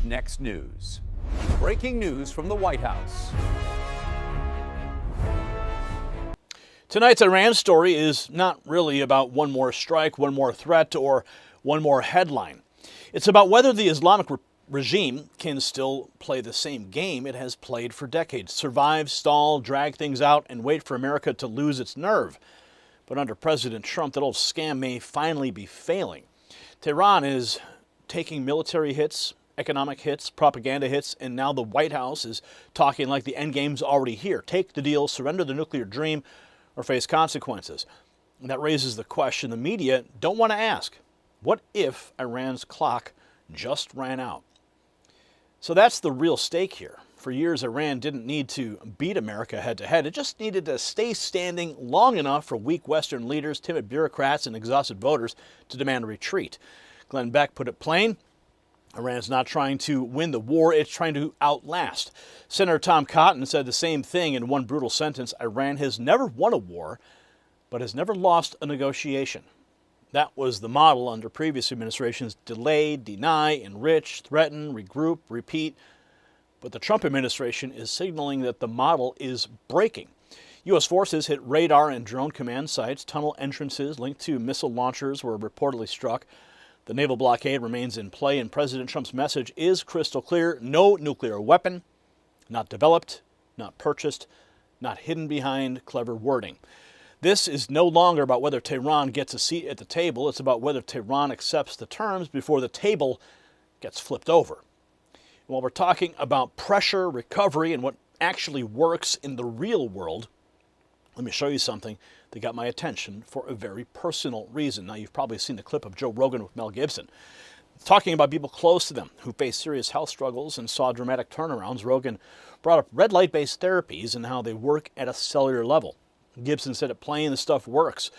next news. Breaking news from the White House. Tonight's Iran story is not really about one more strike, one more threat, or one more headline. It's about whether the Islamic regime can still play the same game it has played for decades. Survive, stall, drag things out, and wait for America to lose its nerve. But under President Trump, that old scam may finally be failing. Tehran is taking military hits, economic hits, propaganda hits, and now the White House is talking like the endgame's already here. Take the deal, surrender the nuclear dream, or face consequences. And that raises the question the media don't want to ask. What if Iran's clock just ran out? So that's the real stake here. For years, Iran didn't need to beat America head-to-head. It just needed to stay standing long enough for weak Western leaders, timid bureaucrats, and exhausted voters to demand a retreat. Glenn Beck put it plain. Iran's not trying to win the war, it's trying to outlast. Senator Tom Cotton said the same thing in one brutal sentence. Iran has never won a war, but has never lost a negotiation. That was the model under previous administrations: delay, deny, enrich, threaten, regroup, repeat. But the Trump administration is signaling that the model is breaking. U.S. forces hit radar and drone command sites. Tunnel entrances linked to missile launchers were reportedly struck. The naval blockade remains in play, and President Trump's message is crystal clear: no nuclear weapon, not developed, not purchased, not hidden behind clever wording. This is no longer about whether Tehran gets a seat at the table. It's about whether Tehran accepts the terms before the table gets flipped over. While we're talking about pressure, recovery, and what actually works in the real world, let me show you something that got my attention for a very personal reason. Now, you've probably seen the clip of Joe Rogan with Mel Gibson. Talking about people close to them who face serious health struggles and saw dramatic turnarounds, Rogan brought up red light-based therapies and how they work at a cellular level. Gibson said it plain, the stuff works.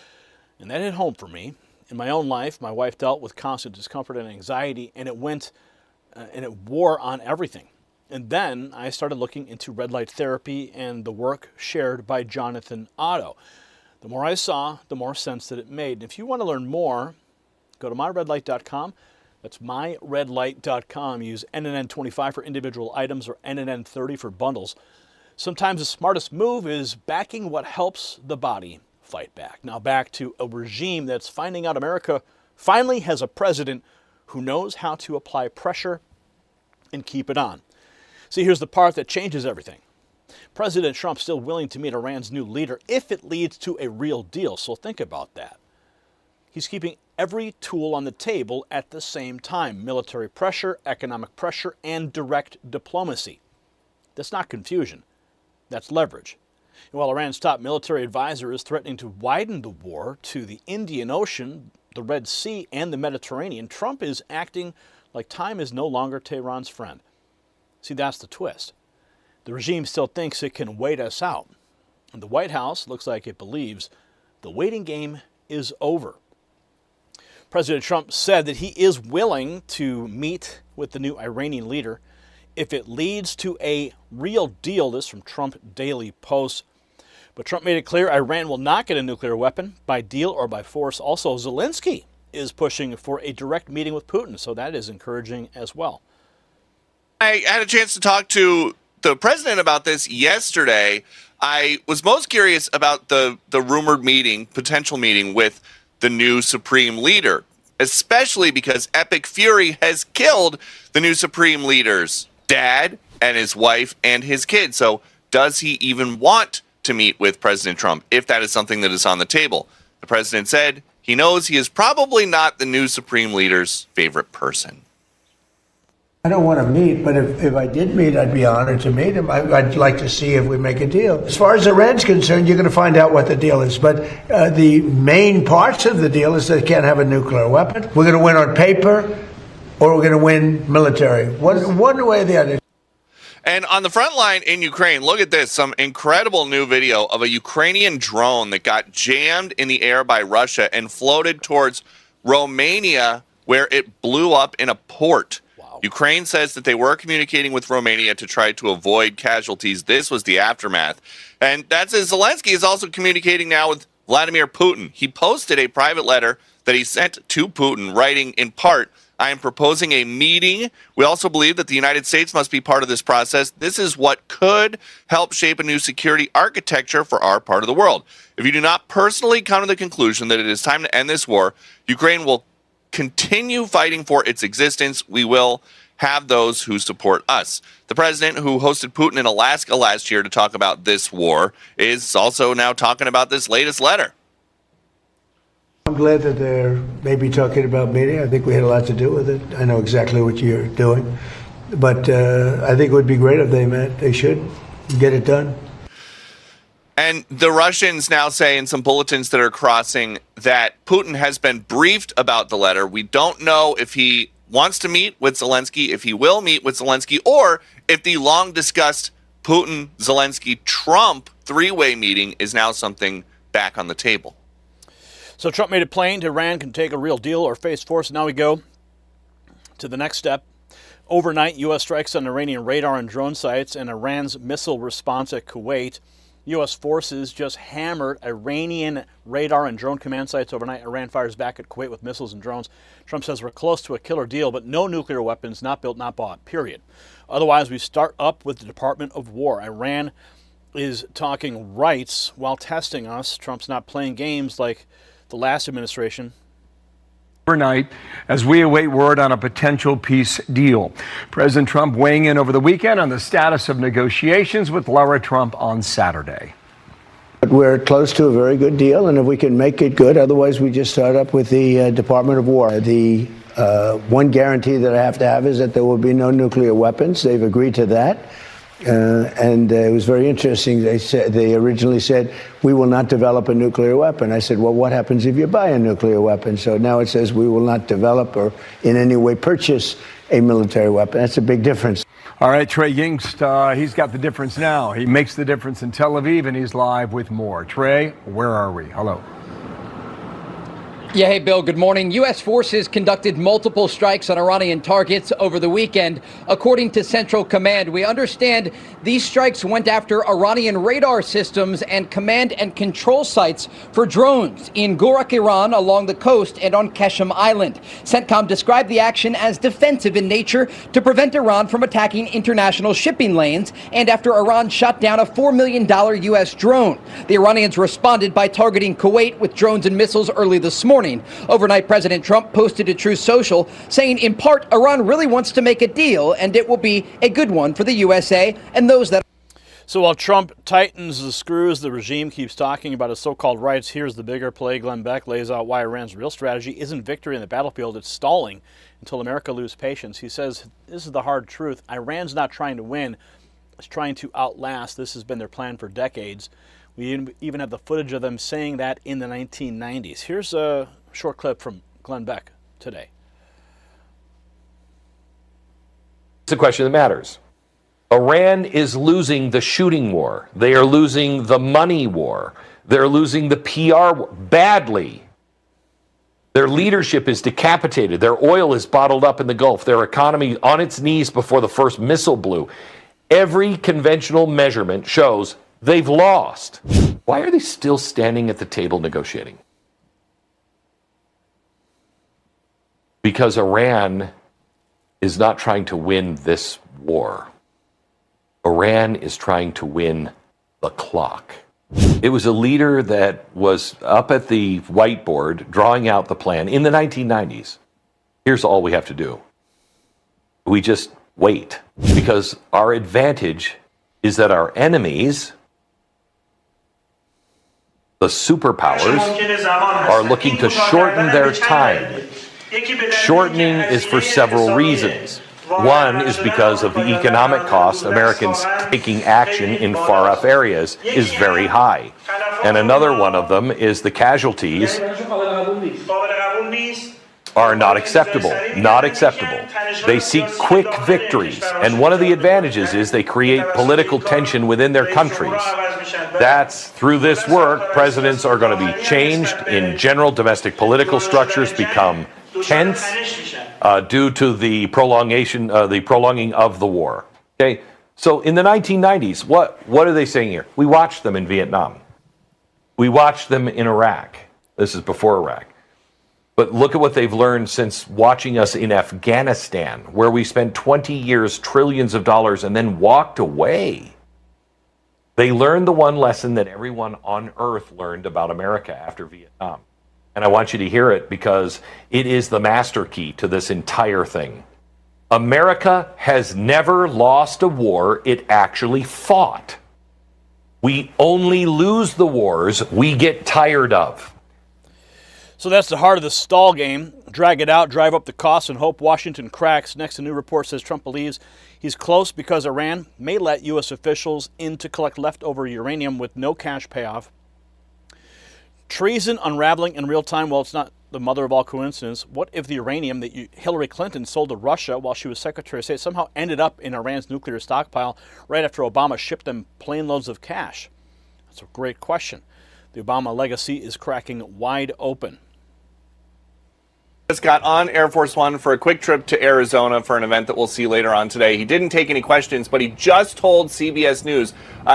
And that hit home for me. In my own life, my wife dealt with constant discomfort and anxiety, and it wore on everything. And then I started looking into red light therapy and the work shared by Jonathan Otto. The more I saw, the more sense that it made. And if you want to learn more, go to myredlight.com. That's myredlight.com. Use NNN25 for individual items or NNN30 for bundles. Sometimes the smartest move is backing what helps the body fight back. Now back to a regime that's finding out America finally has a president who knows how to apply pressure and keep it on. See, here's the part that changes everything. President Trump's still willing to meet Iran's new leader if it leads to a real deal, so think about that. He's keeping every tool on the table at the same time: military pressure, economic pressure, and direct diplomacy. That's not confusion. That's leverage. And while Iran's top military advisor is threatening to widen the war to the Indian Ocean, the Red Sea, and the Mediterranean, Trump is acting like time is no longer Tehran's friend. See, that's the twist. The regime still thinks it can wait us out. And the White House looks like it believes the waiting game is over. President Trump said that he is willing to meet with the new Iranian leader if it leads to a real deal. This from Trump Daily Post. But Trump made it clear Iran will not get a nuclear weapon by deal or by force. Also, Zelensky is pushing for a direct meeting with Putin, so that is encouraging as well. I had a chance to talk to the president about this yesterday. I was most curious about the rumored meeting, potential meeting with the new supreme leader, especially because Epic Fury has killed the new supreme leader's dad and his wife and his kid. So does he even want to meet with President Trump if that is something that is on the table? The president said he knows he is probably not the new supreme leader's favorite person. I don't want to meet, but if I did meet, I'd be honored to meet him. I'd like to see if we make a deal. As far as Iran's concerned, you're going to find out what the deal is. But the main parts of the deal is they can't have a nuclear weapon. We're going to win on paper, or we're going to win military. One way or the other. And on the front line in Ukraine, look at this. Some incredible new video of a Ukrainian drone that got jammed in the air by Russia and floated towards Romania, where it blew up in a port. Wow. Ukraine says that they were communicating with Romania to try to avoid casualties. This was the aftermath. And that's as Zelensky is also communicating now with Vladimir Putin. He posted a private letter that he sent to Putin, writing in part, I am proposing a meeting. We also believe that the United States must be part of this process. This is what could help shape a new security architecture for our part of the world. If you do not personally come to the conclusion that it is time to end this war, Ukraine will continue fighting for its existence. We will have those who support us. The president, who hosted Putin in Alaska last year to talk about this war, is also now talking about this latest letter. I'm glad that they're maybe talking about meeting. I think we had a lot to do with it. I know exactly what you're doing. But I think it would be great if they met. They should get it done. And the Russians now say in some bulletins that are crossing that Putin has been briefed about the letter. We don't know if he wants to meet with Zelensky, if he will meet with Zelensky, or if the long-discussed Putin-Zelensky-Trump three-way meeting is now something back on the table. So Trump made it plain Tehran can take a real deal or face force. Now we go to the next step. Overnight, U.S. strikes on Iranian radar and drone sites and Iran's missile response at Kuwait. U.S. forces just hammered Iranian radar and drone command sites overnight. Iran fires back at Kuwait with missiles and drones. Trump says we're close to a killer deal, but no nuclear weapons, not built, not bought, period. Otherwise, we start up with the Department of War. Iran is talking rights while testing us. Trump's not playing games like the last administration. Overnight, as we await word on a potential peace deal. President Trump weighing in over the weekend on the status of negotiations with Lara Trump on Saturday. But we're close to a very good deal, and if we can make it good, otherwise we just start up with the Department of War. The one guarantee that I have to have is that there will be no nuclear weapons. They've agreed to that. And it was very interesting. They originally said, we will not develop a nuclear weapon. I said, well, what happens if you buy a nuclear weapon? So now it says we will not develop or in any way purchase a military weapon. That's a big difference. All right, Trey Yingst, he's got the difference now. He makes the difference in Tel Aviv, and he's live with more. Trey, where are we? Hello. Yeah, hey, Bill, good morning. U.S. forces conducted multiple strikes on Iranian targets over the weekend. According to Central Command, we understand these strikes went after Iranian radar systems and command and control sites for drones in Gorak, Iran, along the coast and on Keshem Island. CENTCOM described the action as defensive in nature to prevent Iran from attacking international shipping lanes and after Iran shot down a $4 million U.S. drone. The Iranians responded by targeting Kuwait with drones and missiles early this morning. Overnight, President Trump posted to Truth Social saying, in part, Iran really wants to make a deal and it will be a good one for the USA and those that. So while Trump tightens the screws, the regime keeps talking about his so-called rights. Here's the bigger play. Glenn Beck lays out why Iran's real strategy isn't victory in the battlefield. It's stalling until America loses patience. He says, this is the hard truth. Iran's not trying to win. It's trying to outlast. This has been their plan for decades. We even have the footage of them saying that in the 1990s. Here's a short clip from Glenn Beck today. It's a question that matters. Iran is losing the shooting war. They are losing the money war. They're losing the PR war badly. Their leadership is decapitated. Their oil is bottled up in the Gulf. Their economy on its knees before the first missile blew. Every conventional measurement shows they've lost. Why are they still standing at the table negotiating? Because Iran is not trying to win this war. Iran is trying to win the clock. It was a leader that was up at the whiteboard drawing out the plan in the 1990s. Here's all we have to do. We just wait, because our advantage is that our enemies, the superpowers, are looking to shorten their time. Shortening is for several reasons. One is because of the economic cost. Americans taking action in far-off areas is very high. And another one of them is the casualties are not acceptable. Not acceptable. They seek quick victories. And one of the advantages is they create political tension within their countries. That's through this work, presidents are going to be changed in general. Domestic political structures become tense due to the prolonging of the war. Okay, so in the 1990s, what are they saying here? We watched them in Vietnam. We watched them in Iraq. This is before Iraq. But look at what they've learned since watching us in Afghanistan, where we spent 20 years, trillions of dollars, and then walked away. They learned the one lesson that everyone on earth learned about America after Vietnam. And I want you to hear it because it is the master key to this entire thing. America has never lost a war it actually fought. We only lose the wars we get tired of. So that's the heart of the stall game. Drag it out, drive up the costs, and hope Washington cracks. Next, a new report says Trump believes he's close because Iran may let U.S. officials in to collect leftover uranium with no cash payoff. Treason unraveling in real time. Well, it's not the mother of all coincidence. What if the uranium that Hillary Clinton sold to Russia while she was Secretary of State somehow ended up in Iran's nuclear stockpile right after Obama shipped them plane loads of cash? That's a great question. The Obama legacy is cracking wide open. Just got on Air Force One for a quick trip to Arizona for an event that we'll see later on today. He didn't take any questions, but he just told CBS News,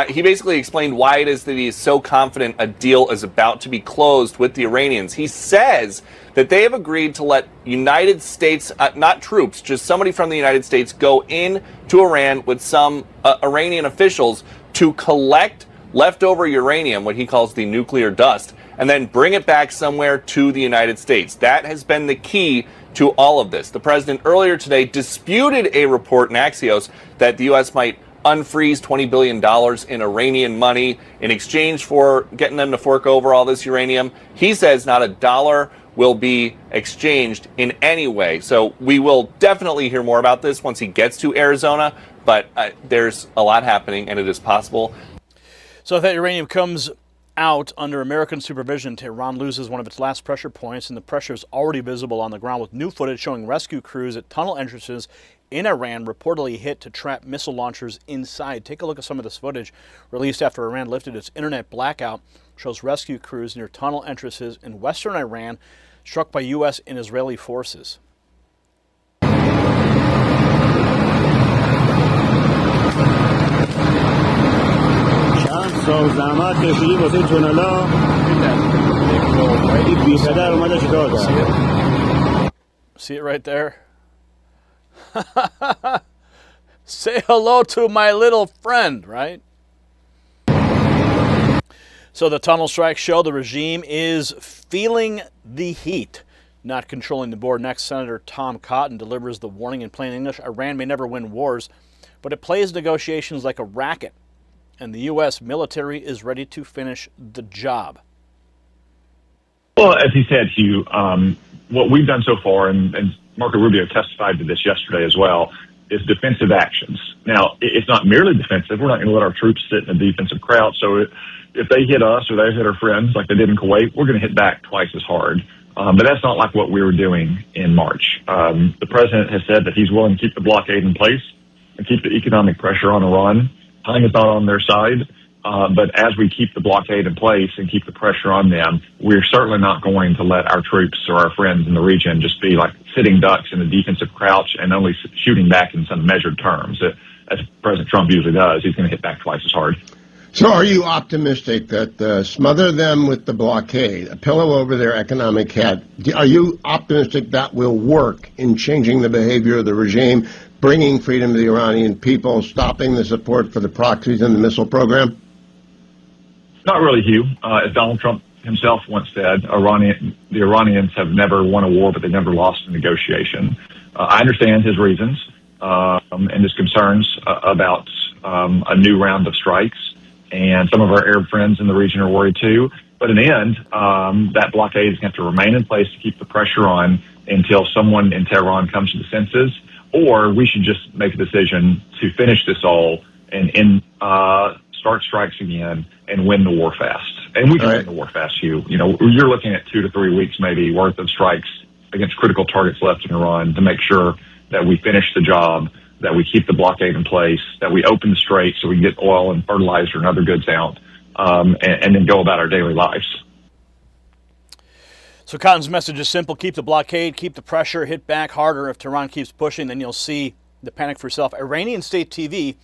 he basically explained why it is that he is so confident a deal is about to be closed with the Iranians. He says that they have agreed to let United States, not troops, just somebody from the United States go in to Iran with some Iranian officials to collect leftover uranium, what he calls the nuclear dust, and then bring it back somewhere to the United States. That has been the key to all of this. The president earlier today disputed a report in Axios that the U.S. might unfreeze $20 billion in Iranian money in exchange for getting them to fork over all this uranium. He says not a dollar will be exchanged in any way. So we will definitely hear more about this once he gets to Arizona, but there's a lot happening, and it is possible. So if that uranium comes out under American supervision, Tehran loses one of its last pressure points, and the pressure is already visible on the ground with new footage showing rescue crews at tunnel entrances in Iran reportedly hit to trap missile launchers inside. Take a look at some of this footage released after Iran lifted its internet blackout. Shows rescue crews near tunnel entrances in western Iran struck by U.S. and Israeli forces. See it right there? Say hello to my little friend, right? So the tunnel strikes show the regime is feeling the heat, not controlling the board. Next, Senator Tom Cotton delivers the warning in plain English. Iran may never win wars, but it plays negotiations like a racket, and the U.S. military is ready to finish the job. Well, as he said, Hugh, what we've done so far, and Marco Rubio testified to this yesterday as well, is defensive actions. Now, it's not merely defensive. We're not going to let our troops sit in a defensive crouch. So if they hit us or they hit our friends like they did in Kuwait, we're going to hit back twice as hard. But that's not like what we were doing in March. The president has said that he's willing to keep the blockade in place and keep the economic pressure on Iran. Time is not on their side. But as we keep the blockade in place and keep the pressure on them, we're certainly not going to let our troops or our friends in the region just be like sitting ducks in a defensive crouch and only shooting back in some measured terms. As President Trump usually does, he's going to hit back twice as hard. So are you optimistic that smother them with the blockade, a pillow over their economic head, are you optimistic that will work in changing the behavior of the regime, bringing freedom to the Iranian people, stopping the support for the proxies and the missile program? Not really, Hugh. As Donald Trump himself once said, the Iranians have never won a war, but they've never lost a negotiation. I understand his reasons and his concerns about a new round of strikes. And some of our Arab friends in the region are worried too. But in the end, that blockade is going to have to remain in place to keep the pressure on until someone in Tehran comes to the senses, or we should just make a decision to finish this all and start strikes again and win the war fast. And we can win the war fast, Hugh. You know, you're looking at 2 to 3 weeks maybe worth of strikes against critical targets left in Iran to make sure that we finish the job, that we keep the blockade in place, that we open the strait so we can get oil and fertilizer and other goods out, and then go about our daily lives. So Cotton's message is simple. Keep the blockade, keep the pressure, hit back harder. If Tehran keeps pushing, then you'll see the panic for yourself. Iranian state TV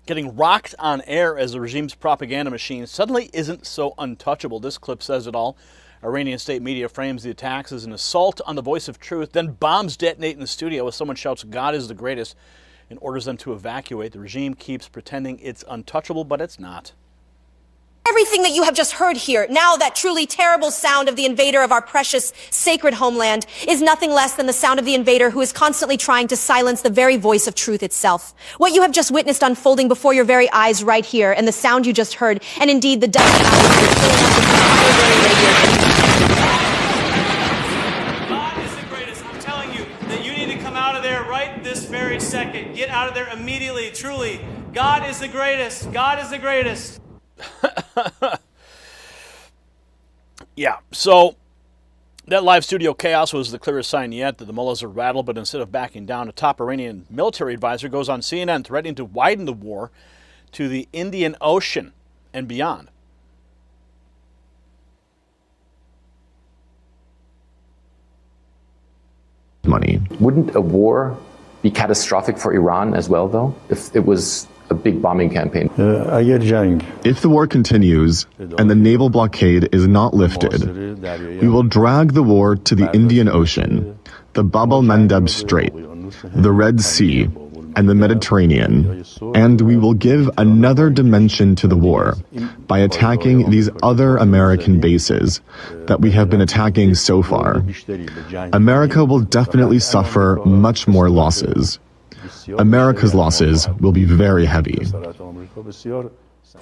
getting rocked on air as the regime's propaganda machine suddenly isn't so untouchable. This clip says it all. Iranian state media frames the attacks as an assault on the voice of truth, then bombs detonate in the studio as someone shouts, "God is the greatest," and orders them to evacuate. The regime keeps pretending it's untouchable, but it's not. Everything that you have just heard here, now that truly terrible sound of the invader of our precious, sacred homeland, is nothing less than the sound of the invader who is constantly trying to silence the very voice of truth itself. What you have just witnessed unfolding before your very eyes right here, and the sound you just heard, and indeed the dust atmosphere filling up this entire very radio. God is the greatest. I'm telling you that you need to come out of there right this very second. Get out of there immediately, truly. God is the greatest. God is the greatest. Yeah, so that live studio chaos was the clearest sign yet that the mullahs are rattled, but instead of backing down, a top Iranian military advisor goes on CNN threatening to widen the war to the Indian Ocean and beyond. Money. Wouldn't a war be catastrophic for Iran as well, though, if it was a big bombing campaign? If the war continues and the naval blockade is not lifted, we will drag the war to the Indian Ocean, the Bab el-Mandeb Strait, the Red Sea, and the Mediterranean, and we will give another dimension to the war by attacking these other American bases that we have been attacking so far. America will definitely suffer much more losses. America's losses will be very heavy.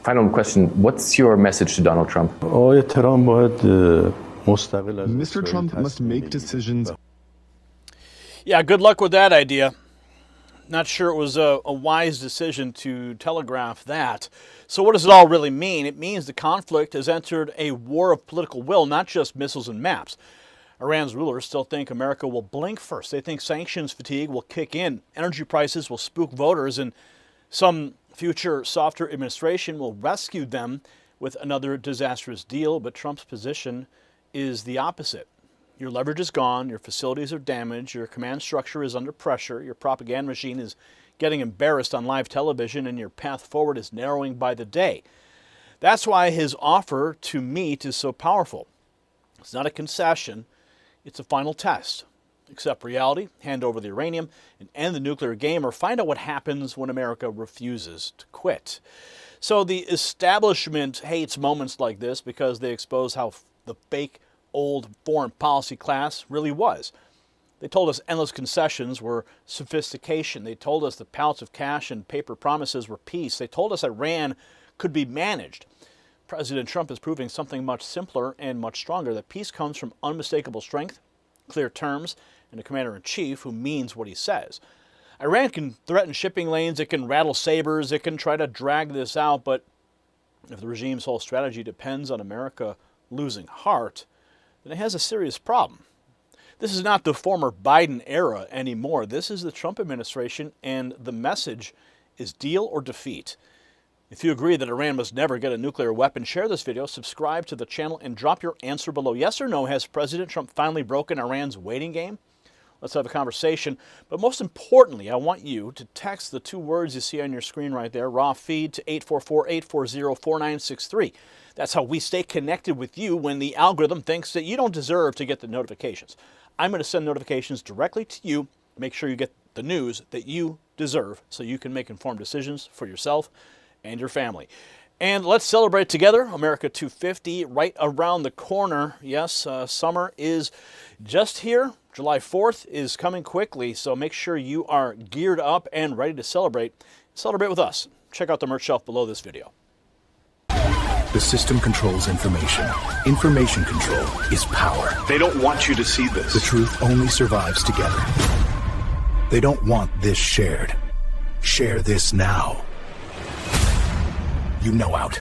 Final question. What's your message to Donald Trump? Mr. Trump must make decisions. Yeah, good luck with that idea. Not sure it was a wise decision to telegraph that. So what does it all really mean? It means the conflict has entered a war of political will, not just missiles and maps. Iran's rulers still think America will blink first. They think sanctions fatigue will kick in, energy prices will spook voters, and some future softer administration will rescue them with another disastrous deal. But Trump's position is the opposite. Your leverage is gone, your facilities are damaged, your command structure is under pressure, your propaganda machine is getting embarrassed on live television, and your path forward is narrowing by the day. That's why his offer to meet is so powerful. It's not a concession. It's a final test. Accept reality, hand over the uranium, and end the nuclear game, or find out what happens when America refuses to quit. So the establishment hates moments like this because they expose how the fake old foreign policy class really was. They told us endless concessions were sophistication. They told us the pallets of cash and paper promises were peace. They told us Iran could be managed. President Trump is proving something much simpler and much stronger, that peace comes from unmistakable strength, clear terms, and a commander-in-chief who means what he says. Iran can threaten shipping lanes, it can rattle sabers, it can try to drag this out, but if the regime's whole strategy depends on America losing heart, then it has a serious problem. This is not the former Biden era anymore. This is the Trump administration, and the message is deal or defeat. If you agree that Iran must never get a nuclear weapon, share this video, subscribe to the channel, and drop your answer below. Yes or no, has President Trump finally broken Iran's waiting game? Let's have a conversation. But most importantly, I want you to text the two words you see on your screen right there, raw feed, to 844-840-4963. That's how we stay connected with you when the algorithm thinks that you don't deserve to get the notifications. I'm going to send notifications directly to you. Make sure you get the news that you deserve so you can make informed decisions for yourself and your family. And let's celebrate together. America 250 right around the corner. Yes, summer is just here. July 4th is coming quickly, so make sure you are geared up and ready to celebrate. Celebrate with us. Check out the merch shelf below this video. The system controls information. Information control is power. They don't want you to see this. The truth only survives together. They don't want this shared. Share this now. You know out.